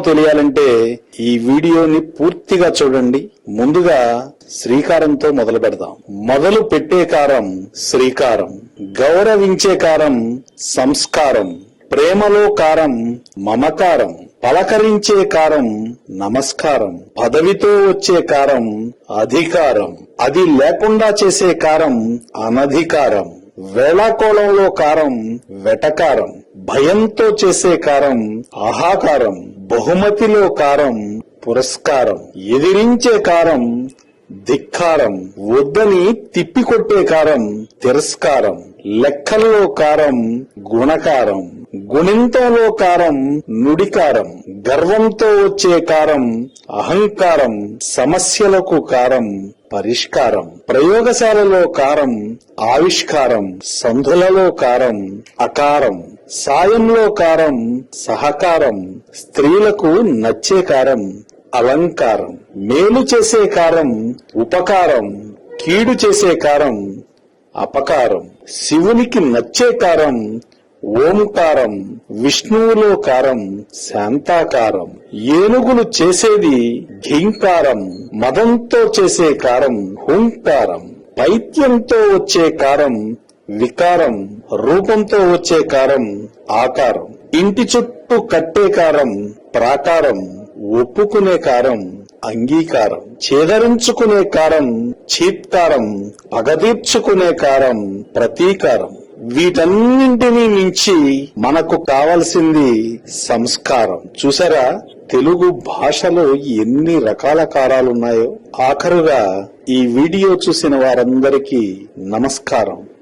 తెలియాలంటే ఈ వీడియోని పూర్తిగా చూడండి. ముందుగా శ్రీకారంతో మొదలు పెడదాం. మొదలు పెట్టే కారం శ్రీకారం, గౌరవించే కారం సంస్కారం, ప్రేమలో కారం మమకారం, పలకరించే కారం నమస్కారం, పదవితో వచ్చే కారం అధికారం, అది లేకుండా చేసే కారం అనధికారం, వేళాకోళంలో కారం వెటకారం, భయంతో చేసే కారం ఆహాకారం, బహుమతిలో కారం పురస్కారం, ఎదిరించే కారం ధిక్కారం, వద్దని తిప్పికొట్టే కారం తిరస్కారం, లెక్కల్లో కారం గుణకారం, గుణింతంలో కారం నుడికారం, గర్వంతో వచ్చే కారం అహంకారం, సమస్యలకు కారం పరిష్కారం, ప్రయోగశాలలో కారం ఆవిష్కారం, సంధులలో కారం అకారం, సాయంలో కారం సహకారం, స్త్రీలకు నచ్చే కారం అలంకారం, మేలు చేసే కారం ఉపకారం, కీడు చేసే కారం అపకారం, శివునికి నచ్చే కారం ఓంకారం, విష్ణువులో కారం శాంతాకారం, ఏనుగులు చేసేది ఘీంకారం, మదంతో చేసే కారం హుంకారం, పైత్యంతో వచ్చే కారం వికారం, రూపంతో వచ్చే కారం ఆకారం, ఇంటి చుట్టూ కట్టే కారం ప్రాకారం, ఒప్పుకునే కారం అంగీకారం, చేదరించుకునే కారం చీత్కారం, పగదీర్చుకునే కారం ప్రతీకారం. వీటన్నింటినీ మించి మనకు కావలసింది సంస్కారం. చూసారా, తెలుగు భాషలో ఎన్ని రకాల కారాలున్నాయో. ఆఖరుగా ఈ వీడియో చూసిన వారందరికీ నమస్కారం.